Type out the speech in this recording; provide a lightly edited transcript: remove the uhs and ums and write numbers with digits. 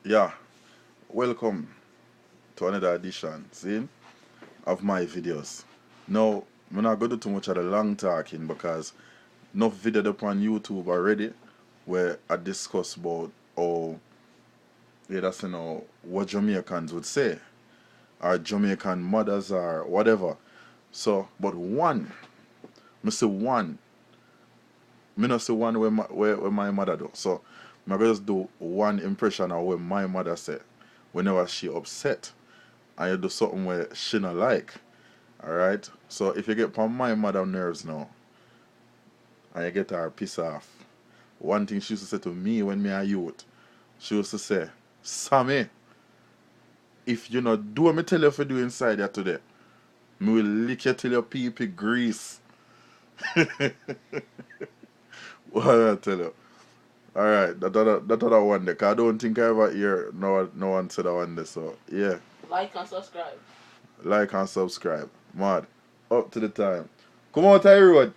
Yeah, welcome to another edition, see, of my videos. Now, I'm not going to do too much of the long talking because enough video up on YouTube already where I discuss about how, yeah, that's what Jamaicans would say, or Jamaican mothers or whatever. So, but one, I say one, me not say one where my mother do. So, I'm going to just do one impression of what my mother say whenever she upset and you do something where she not like. Alright? So if you get on my mother nerves now and you get her piss off, one thing she used to say to me when me a youth, she used to say, Sammy, if you not do what me tell you to do inside here today, me will lick you till your pee pee grease. What I tell you? Alright, that other one there, 'cause I don't think I ever hear no one say that one there, so yeah. Like and subscribe. Like and subscribe. Mad. Up to the time. Come on, Tyrone.